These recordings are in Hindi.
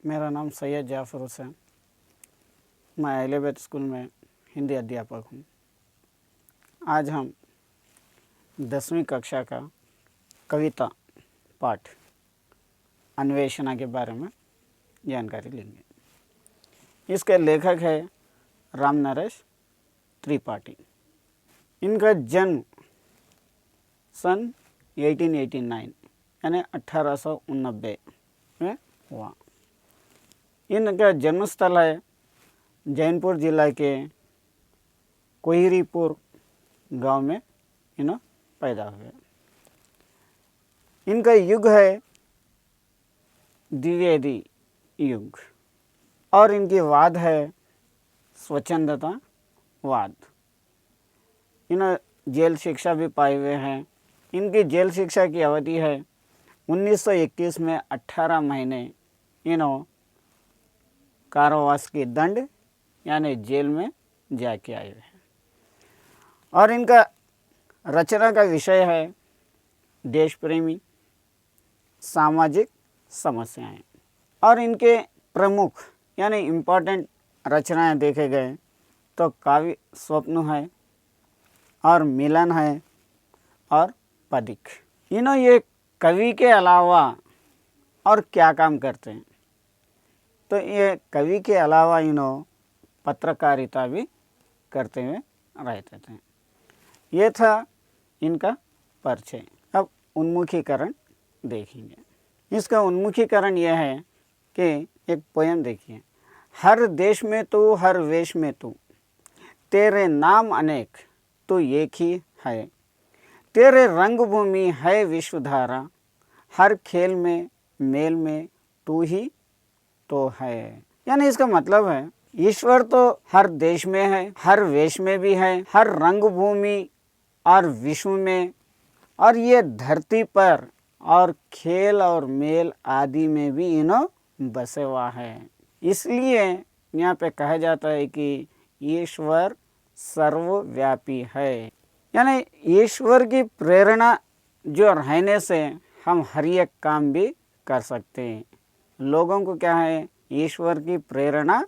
मेरा नाम सैयद जाफ़र हुसैन। मैं अहले बैत स्कूल में हिंदी अध्यापक हूँ। आज हम 10वीं कक्षा का कविता पाठ अन्वेषणा के बारे में जानकारी लेंगे। इसके लेखक है राम नरेश त्रिपाठी। इनका जन्म सन 1889 यानी 1889 में हुआ। इनका जन्मस्थल है जौनपुर जिला के कोहिरीपुर गांव में इन्हें पैदा हुए। इनका युग है द्विवेदी युग और इनकी वाद है स्वच्छंदता वाद। इन्हें जेल शिक्षा भी पाए हुए हैं। इनकी जेल शिक्षा की अवधि है 1921 में 18 महीने इन्हों कारावास की दंड यानी जेल में जाके आए हुए हैं। और इनका रचना का विषय है देश प्रेमी सामाजिक समस्याएं। और इनके प्रमुख यानी इम्पोर्टेंट रचनाएं देखे गए तो काव्य स्वप्न है और मिलन है और पदिक। इन्हों ये कवि के अलावा और क्या काम करते हैं तो ये कवि के अलावा इन्हों पत्रकारिता भी करते हुए रहते थे। ये था इनका परिचय। अब उन्मुखीकरण देखेंगे। इसका उन्मुखीकरण यह है कि एक पोयम देखिए। हर देश में तू हर वेश में तू, तेरे नाम अनेक तू एक ही है, तेरे रंगभूमि है विश्वधारा, हर खेल में मेल में तू ही तो है। यानी इसका मतलब है ईश्वर तो हर देश में है, हर वेश में भी है, हर रंगभूमि और विश्व में, और ये धरती पर और खेल और मेल आदि में भी इन्हों बसे हुआ है। इसलिए यहाँ पे कहा जाता है कि ईश्वर सर्वव्यापी है। यानी ईश्वर की प्रेरणा जो रहने से हम हर एक काम भी कर सकते हैं। लोगों को क्या है, ईश्वर की प्रेरणा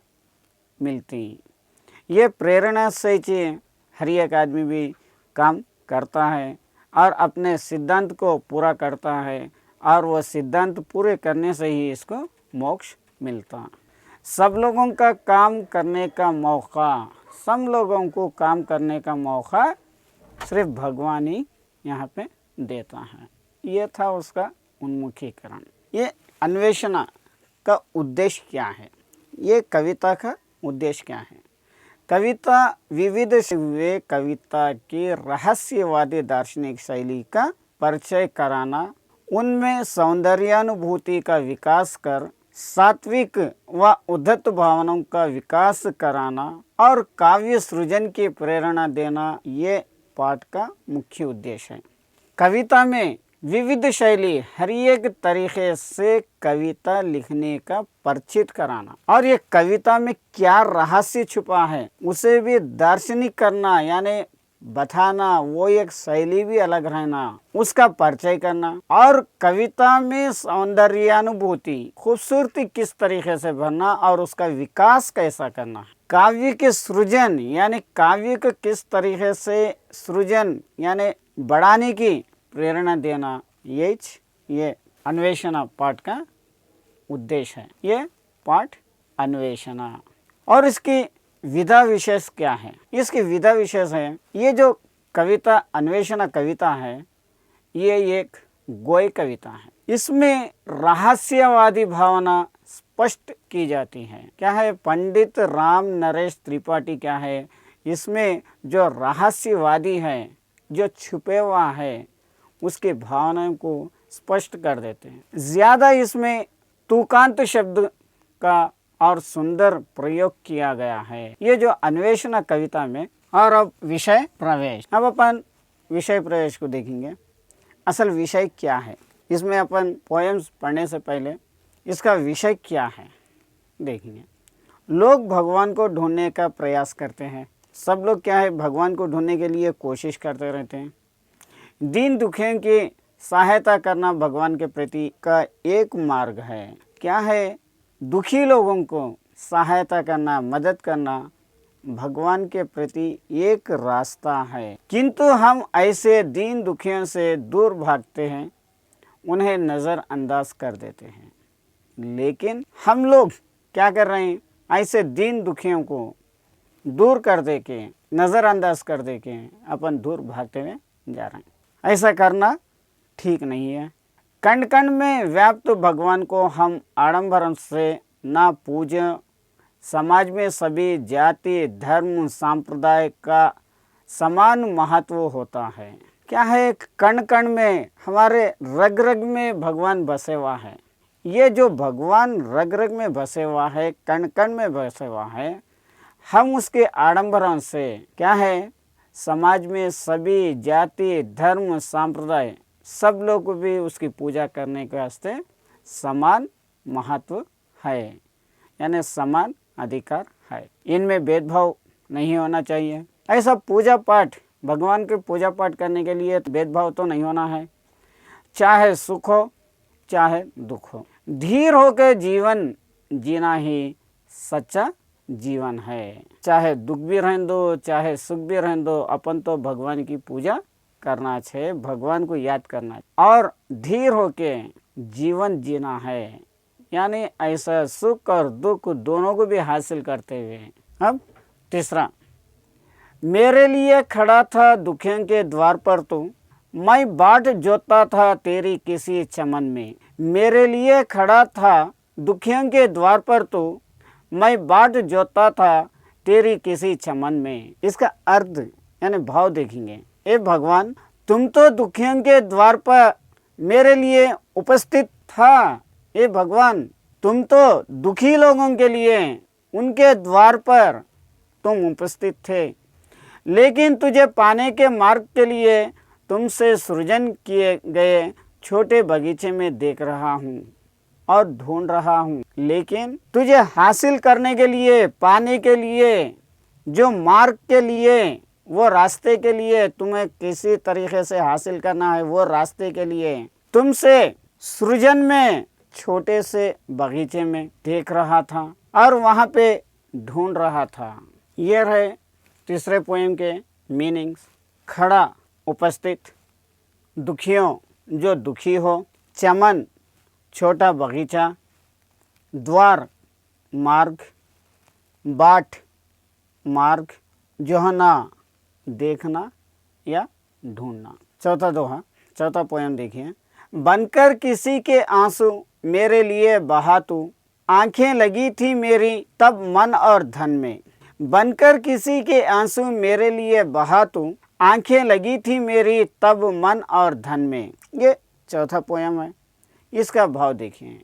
मिलती। ये प्रेरणा से हर एक आदमी भी काम करता है और अपने सिद्धांत को पूरा करता है, और वह सिद्धांत पूरे करने से ही इसको मोक्ष मिलता। सब लोगों का काम करने का मौका, सब लोगों को काम करने का मौका सिर्फ भगवान ही यहाँ पे देता है। ये था उसका उन्मुखीकरण। ये अन्वेषणा का उद्देश्य क्या है, ये कविता का उद्देश्य क्या है। कविता विविध वे कविता की रहस्यवादी दार्शनिक शैली का परिचय कराना, उनमें सौंदर्यानुभूति का विकास कर सात्विक व उद्धत भावनाओं का विकास कराना और काव्य सृजन की प्रेरणा देना, ये पाठ का मुख्य उद्देश्य है। कविता में विविध शैली हर एक तरीके से कविता लिखने का परिचित कराना, और ये कविता में क्या रहस्य छुपा है उसे भी दार्शनिक करना, यानी बताना, वो एक शैली भी अलग रहना, उसका परिचय करना, और कविता में सौंदर्यानुभूति खूबसूरती किस तरीके से भरना और उसका विकास कैसा करना, काव्य के सृजन यानी काव्य को किस तरीके से सृजन यानी बढ़ाने की प्रेरणा देना, ये अन्वेषणा पाठ का उद्देश्य है। ये पाठ अन्वेषणा। और इसकी विधा विशेष क्या है, इसकी विधा विशेष है, ये जो कविता अन्वेषणा कविता है ये एक गोय कविता है। इसमें रहस्यवादी भावना स्पष्ट की जाती है। क्या है, पंडित राम नरेश त्रिपाठी क्या है, इसमें जो रहस्यवादी है, जो छुपे हुआ है, उसकी भावनाओं को स्पष्ट कर देते हैं। ज़्यादा इसमें तुकांत शब्द का और सुंदर प्रयोग किया गया है, ये जो अन्वेषणा कविता में। और अब विषय प्रवेश। अब अपन विषय प्रवेश को देखेंगे। असल विषय क्या है, इसमें अपन पोएम्स पढ़ने से पहले इसका विषय क्या है देखेंगे। लोग भगवान को ढूंढने का प्रयास करते हैं। सब लोग क्या है, भगवान को ढूंढने के लिए कोशिश करते रहते हैं। दीन दुखियों की सहायता करना भगवान के प्रति का एक मार्ग है। क्या है, दुखी लोगों को सहायता करना, मदद करना भगवान के प्रति एक रास्ता है। किंतु हम ऐसे दीन दुखियों से दूर भागते हैं, उन्हें नज़रअंदाज कर देते हैं। लेकिन हम लोग क्या कर रहे हैं, ऐसे दीन दुखियों को दूर कर दे के, नज़रअंदाज कर दे के अपन दूर भागते हुए जा रहे हैं। ऐसा करना ठीक नहीं है। कण कण में व्याप्त भगवान को हम आडंबर से ना पूजें। समाज में सभी जाति, धर्म, संप्रदाय का समान महत्व होता है। क्या है, कण कण में, हमारे रग रग में भगवान बसे हुआ है। ये जो भगवान रग रग में बसे हुआ है, कण कण में बसे हुआ है, हम उसके आडंबरों से क्या है, समाज में सभी जाति, धर्म, संप्रदाय सब लोग को भी उसकी पूजा करने के वास्ते समान महत्व है, यानी समान अधिकार है। इनमें भेदभाव नहीं होना चाहिए। ऐसा पूजा पाठ, भगवान के पूजा पाठ करने के लिए भेदभाव तो नहीं होना है, चाहे सुख हो चाहे दुख हो। धीर होकर जीवन जीना ही सच्चा जीवन है। चाहे दुख भी रहने दो, चाहे सुख भी रहने दो, अपन तो भगवान की पूजा करना चाहिए, भगवान को याद करना है और धीर होके जीवन जीना है, यानी ऐसा सुख और दुख दोनों को भी हासिल करते हुए। अब तीसरा, मेरे लिए खड़ा था दुखियों के द्वार पर तू, मैं बाट जोतता था तेरी किसी चमन में। मेरे लिए खड़ा था दुखियों के द्वार पर तू, मैं बाट जोतता था तेरी किसी चमन में। इसका अर्थ यानी भाव देखेंगे। ए भगवान, तुम तो दुखियों के द्वार पर मेरे लिए उपस्थित था। ए भगवान, तुम तो दुखी लोगों के लिए उनके द्वार पर तुम उपस्थित थे, लेकिन तुझे पाने के मार्ग के लिए तुमसे सृजन किए गए छोटे बगीचे में देख रहा हूँ और ढूंढ रहा हूँ। लेकिन तुझे हासिल करने के लिए, पाने के लिए, जो मार्ग के लिए, वो रास्ते के लिए, तुम्हें किसी तरीके से हासिल करना है, वो रास्ते के लिए तुमसे सृजन में छोटे से बगीचे में देख रहा था और वहाँ पे ढूंढ रहा था। ये रहे तीसरे पोएम के मीनिंग्स। खड़ा, उपस्थित, दुखियों, जो दुखी हो, चमन, छोटा बगीचा, द्वार, मार्ग, बाट, मार्ग, जोहना, देखना या ढूंढना। चौथा दोहा, चौथा पोएम देखिए। बनकर किसी के आंसू मेरे लिए बहा तू, आंखें लगी थी मेरी तब मन और धन में। बनकर किसी के आंसू मेरे लिए बहा तू, आंखें लगी थी मेरी तब मन और धन में। ये चौथा पोएम है। इसका भाव देखिए।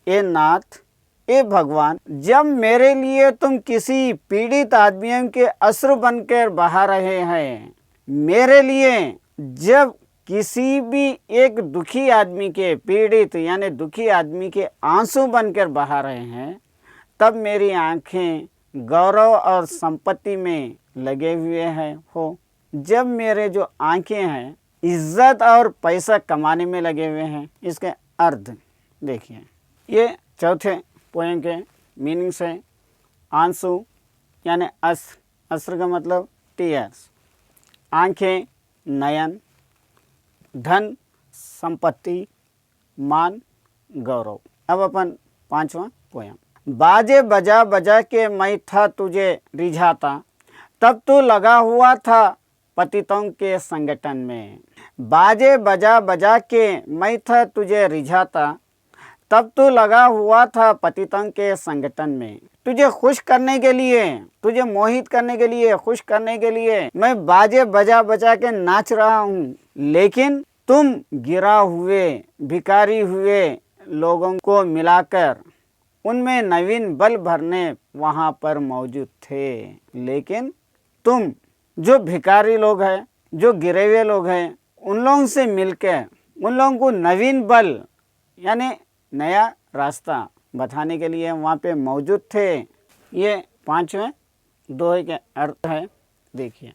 ए नाथ, ए भगवान, जब मेरे लिए तुम किसी पीड़ित आदमियों के अश्रु बनकर बहा रहे हैं, मेरे लिए जब किसी भी एक दुखी आदमी के, पीड़ित यानी दुखी आदमी के आंसू बनकर बहा रहे हैं, तब मेरी आंखें गौरव और संपत्ति में लगे हुए हैं हो। जब मेरे जो आंखें हैं इज्जत और पैसा कमाने में लगे हुए हैं। इसके अर्थ देखिए। ये चौथे पोएम के मीनिंग से आंसू यानी अश्र, अश्र का मतलब टीयर्स, आंखें, नयन, धन, संपत्ति, मान, गौरव। अब अपन पांचवा पोएम। बाजे बजा बजा के मैं था तुझे रिझाता, तब तू लगा हुआ था पतितों के संगठन में। बाजे बजा बजा के मैं था तुझे रिझाता, तब तू लगा हुआ था पतितों के संगठन में। तुझे खुश करने के लिए, तुझे मोहित करने के लिए, खुश करने के लिए मैं बाजे बजा बजा के नाच रहा हूँ, लेकिन तुम गिरा हुए, भिखारी हुए लोगों को मिलाकर उनमें नवीन बल भरने वहाँ पर मौजूद थे। लेकिन तुम जो भिखारी लोग हैं, जो गिरे हुए लोग हैं, उन लोगों से मिलकर उन लोगों को नवीन बल यानी नया रास्ता बताने के लिए वहाँ पे मौजूद थे। ये पांचवें दोहे के अर्थ है। देखिए,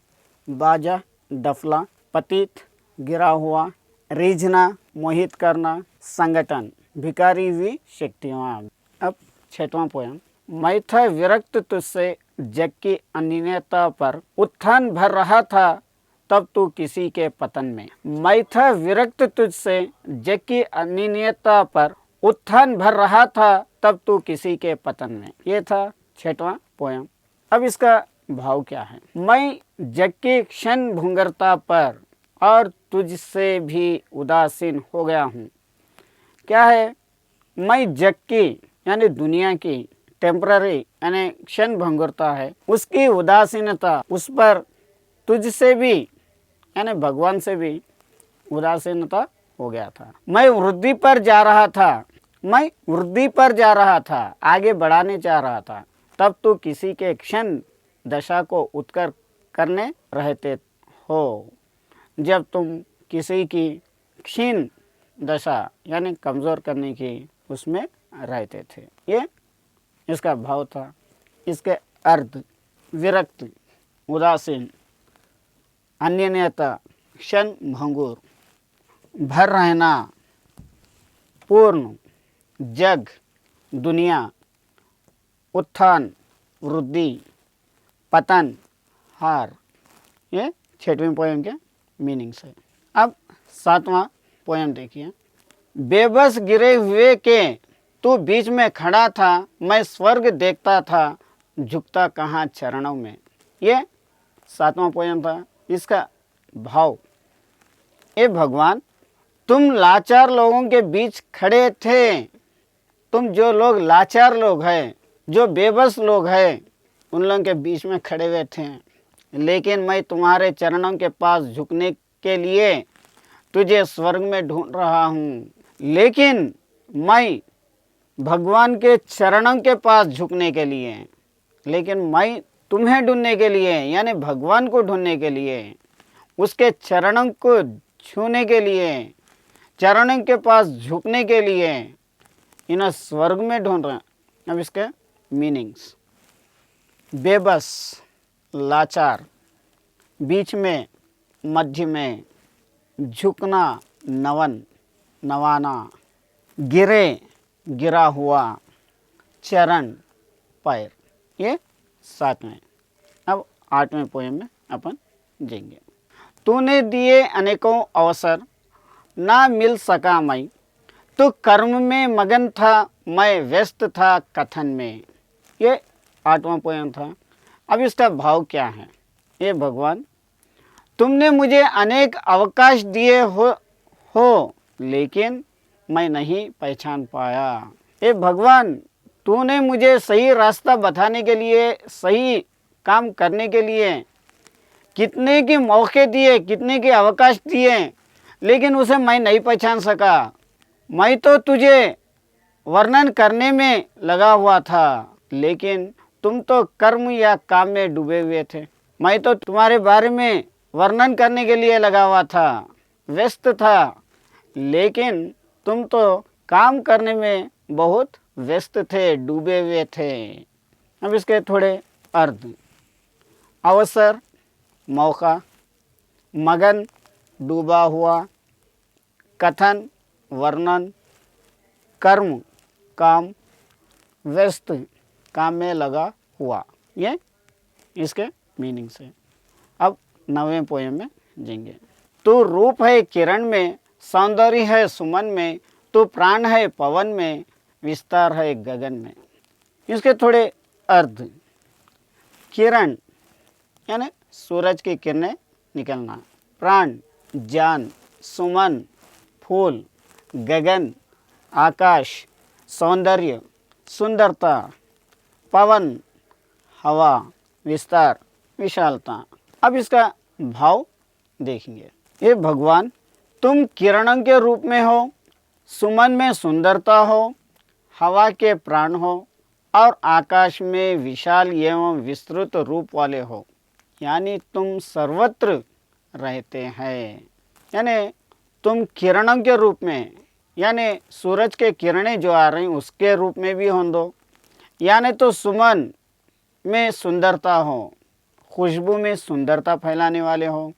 बाजा, डफला, पतित, गिरा हुआ, रीझना, मोहित करना, संगठन, भिखारी हुई शक्तियाँ। अब छठवां पोयम। मैं था विरक्त तुझसे जग की अनियता पर, उत्थान भर रहा था तब तू किसी के पतन में। मैं था विरक्त तुझसे जग की अनियता पर, उत्थान भर रहा था तब तू किसी के पतन में। ये था छठवां पोयम। अब इसका भाव क्या है। मैं जग की क्षण भंगुरता पर और तुझसे भी उदासीन हो गया हूँ। क्या है, मैं जग की यानी दुनिया की टेम्पररी यानी क्षण भंगुरता है, उसकी उदासीनता, उस पर तुझसे भी यानी भगवान से भी उदासीनता हो गया था। मैं वृद्धि पर जा रहा था, मैं वृद्धि पर जा रहा था, आगे बढ़ाने जा रहा था, तब तो किसी के क्षण दशा को उत्कर करने रहते हो। जब तुम किसी की क्षीण दशा यानी कमज़ोर करने की उसमें रहते थे। ये इसका भाव था। इसके अर्थ विरक्त, उदासीन, अन्यन्यता, क्षण भंगुर, भर रहना, पूर्ण, जग, दुनिया, उत्थान, वृद्धि, पतन, हार। ये छठवीं पोयम के मीनिंग्स है। अब सातवां पोयम देखिए। बेबस गिरे हुए के तू बीच में खड़ा था, मैं स्वर्ग देखता था, झुकता कहाँ चरणों में। ये सातवां पोयम था। इसका भाव, ए भगवान तुम लाचार लोगों के बीच खड़े थे, तुम जो लोग लाचार लोग हैं, जो बेबस लोग हैं, उन लोगों के बीच में खड़े हुए थे, लेकिन मैं तुम्हारे चरणों के पास झुकने के लिए तुझे स्वर्ग में ढूंढ रहा हूँ। लेकिन मैं भगवान के चरणों के पास झुकने के लिए, लेकिन मैं तुम्हें ढूंढने के लिए यानी भगवान को ढूंढने के लिए, उसके चरणों को छूने के लिए, चरणों के पास झुकने के लिए इन्हें स्वर्ग में ढूंढ रहे हैं। अब इसके मीनिंग्स, बेबस, लाचार, बीच में, मध्य में, झुकना, नवन, नवाना, गिरे, गिरा हुआ, चरण, पैर। ये सातवें। अब आठवें पोयम में अपन जाएंगे। तूने दिए अनेकों अवसर, ना मिल सका मैं, तू कर्म में मगन था, मैं व्यस्त था कथन में। ये आठवां पोयम था। अब इसका भाव क्या है। ये भगवान तुमने मुझे अनेक अवकाश दिए हो लेकिन मैं नहीं पहचान पाया। ये भगवान तूने मुझे सही रास्ता बताने के लिए, सही काम करने के लिए कितने के मौके दिए, कितने के अवकाश दिए, लेकिन उसे मैं नहीं पहचान सका। मैं तो तुझे वर्णन करने में लगा हुआ था, लेकिन तुम तो कर्म या काम में डूबे हुए थे। मैं तो तुम्हारे बारे में वर्णन करने के लिए लगा हुआ था, व्यस्त था, लेकिन तुम तो काम करने में बहुत व्यस्त थे, डूबे हुए थे। अब इसके थोड़े अर्थ, अवसर, मौका, मगन, डूबा हुआ, कथन, वर्णन, कर्म, काम, व्यस्त, काम में लगा हुआ। ये इसके मीनिंग्स है। अब नवें पोयम में जाएंगे। तू रूप है किरण में, सौंदर्य है सुमन में, तू प्राण है पवन में, विस्तार है गगन में। इसके थोड़े अर्थ, किरण यानी सूरज की किरणें निकलना, प्राण, जान, सुमन, फूल, गगन, आकाश, सौंदर्य, सुंदरता, पवन, हवा, विस्तार, विशालता। अब इसका भाव देखेंगे। ये भगवान तुम किरणों के रूप में हो, सुमन में सुंदरता हो, हवा के प्राण हो और आकाश में विशाल एवं विस्तृत रूप वाले हो, यानी तुम सर्वत्र रहते हैं। यानी तुम किरणों के रूप में, यानी सूरज के किरणें जो आ रही उसके रूप में भी हो दो, यानी तो सुमन में सुंदरता हो, खुशबू में सुंदरता फैलाने वाले हो,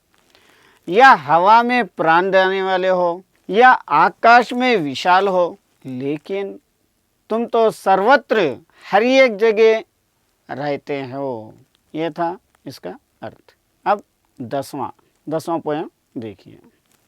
या हवा में प्राण देने वाले हो, या आकाश में विशाल हो, लेकिन तुम तो सर्वत्र हर एक जगह रहते हो। ये था इसका अर्थ। अब दसवां पोयम देखिए।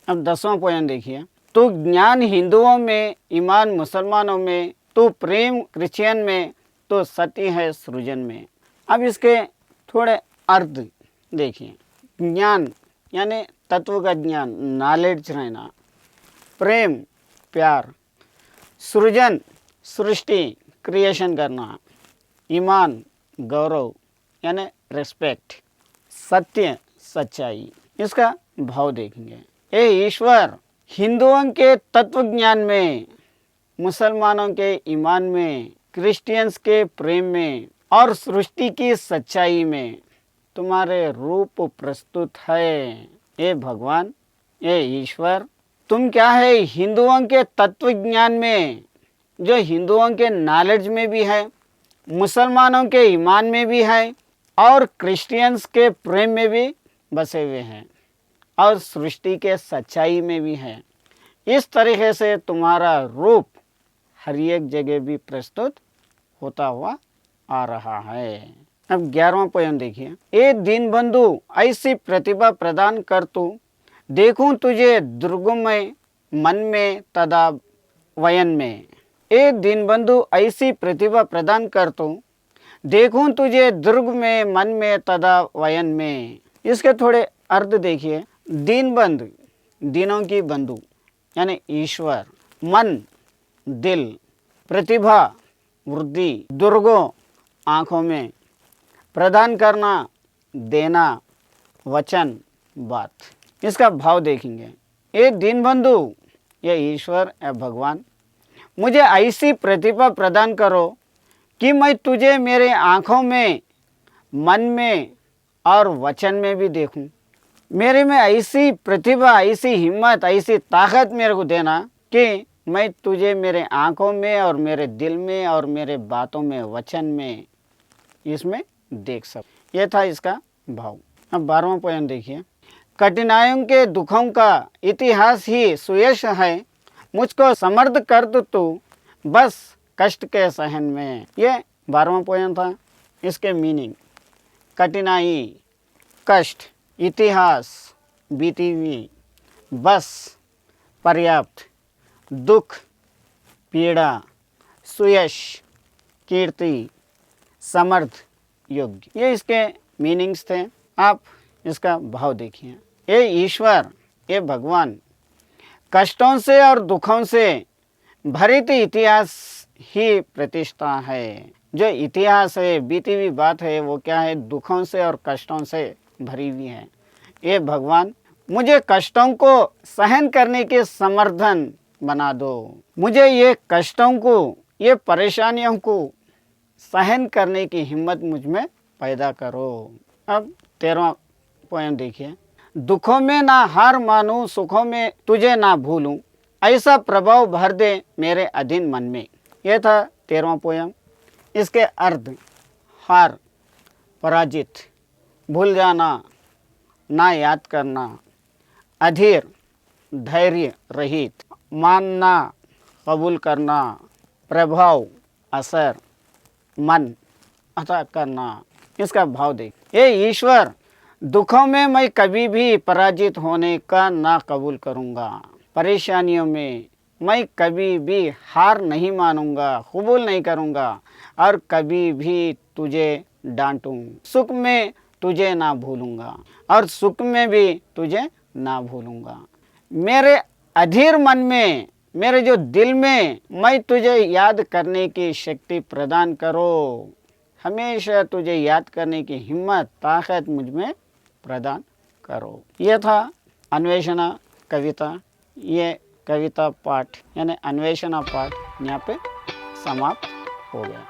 अब 10वां पोयम देखिए। तो ज्ञान हिंदुओं में, ईमान मुसलमानों में, तो प्रेम क्रिश्चियन में, तो सत्य है सृजन में। अब इसके थोड़े अर्थ देखिए। ज्ञान यानी तत्व का ज्ञान, नॉलेज रहना। प्रेम प्यार, सृजन सृष्टि क्रिएशन करना, ईमान गौरव यानी रेस्पेक्ट, सत्य सच्चाई। इसका भाव देखेंगे। ए ईश्वर, हिंदुओं के तत्व ज्ञान में, मुसलमानों के ईमान में, क्रिश्चियंस के प्रेम में और सृष्टि की सच्चाई में तुम्हारे रूप प्रस्तुत है। ये भगवान, ये ईश्वर, तुम क्या है हिंदुओं के तत्व ज्ञान में, जो हिंदुओं के नॉलेज में भी है, मुसलमानों के ईमान में भी है और क्रिश्चियंस के प्रेम में भी बसे हुए हैं और सृष्टि के सच्चाई में भी है। इस तरीके से तुम्हारा रूप हर एक जगह भी प्रस्तुत होता हुआ आ रहा है। अब 11वां पोयम देखिए। ए दीनबंधु, ऐसी प्रतिभा प्रदान कर तू, देखूं तुझे दुर्गम में, मन में तदा वयन में। ए दीनबंधु, ऐसी प्रतिभा प्रदान कर तू, देखूं तुझे दुर्ग में, मन में तदा वयन में। इसके थोड़े अर्थ देखिए। दीनबंधु, दीनों की बंधु यानी ईश्वर। मन दिल, प्रतिभा वृद्धि, दुर्गों आँखों में, प्रदान करना देना, वचन बात। इसका भाव देखेंगे। ये दीनबंधु, ये ईश्वर है भगवान, मुझे ऐसी प्रतिभा प्रदान करो कि मैं तुझे मेरे आँखों में, मन में और वचन में भी देखूं। मेरे में ऐसी प्रतिभा, ऐसी हिम्मत, ऐसी ताकत मेरे को देना कि मैं तुझे मेरे आँखों में और मेरे दिल में और मेरे बातों में, वचन में, इसमें देख सकूं। यह था इसका भाव। अब 12वां पोयम देखिए। कठिनाइयों के दुखों का इतिहास ही सुयश है, मुझको समर्थ कर दो तू बस कष्ट के सहन में। ये 12वां पोयम था। इसके मीनिंग कठिनाई, कष्ट, इतिहास बीती हुई, बस पर्याप्त, दुख पीड़ा, सुयश कीर्ति, समर्थ योग्य। ये इसके मीनिंग्स थे। आप इसका भाव देखिए। ये ईश्वर, ये भगवान, कष्टों से और दुखों से भरित इतिहास ही प्रतिष्ठा है। जो इतिहास है, बीती हुई बात है, वो क्या है, दुखों से और कष्टों से भरी हुई है। ये भगवान, मुझे कष्टों को सहन करने के समर्थन बना दो। मुझे ये कष्टों को, ये परेशानियों को सहन करने की हिम्मत मुझ में पैदा करो। अब 13वां पोयम देखिए। दुखों में ना हार मानूं, सुखों में तुझे ना भूलूं, ऐसा प्रभाव भर दे मेरे अधीन मन में। यह था 13वां पोयम। इसके अर्थ हार, पराजित, भूल जाना, ना याद करना, अधीर धैर्य रहित, मानना कबूल करना, प्रभाव असर, मन अता करना। इसका भाव देख। ये ईश्वर, दुखों में मैं कभी भी पराजित होने का ना कबूल करूँगा। परेशानियों में मैं कभी भी हार नहीं मानूंगा, कबूल नहीं करूँगा और कभी भी तुझे डांटूं। सुख में तुझे ना भूलूंगा और सुख में भी तुझे ना भूलूंगा। मेरे अधीर मन में, मेरे जो दिल में, मैं तुझे याद करने की शक्ति प्रदान करो। हमेशा तुझे याद करने की हिम्मत, ताकत मुझ में प्रदान करो। यह था अन्वेषणा कविता। ये कविता पाठ यानी अन्वेषणा पाठ यहाँ पे समाप्त हो गया।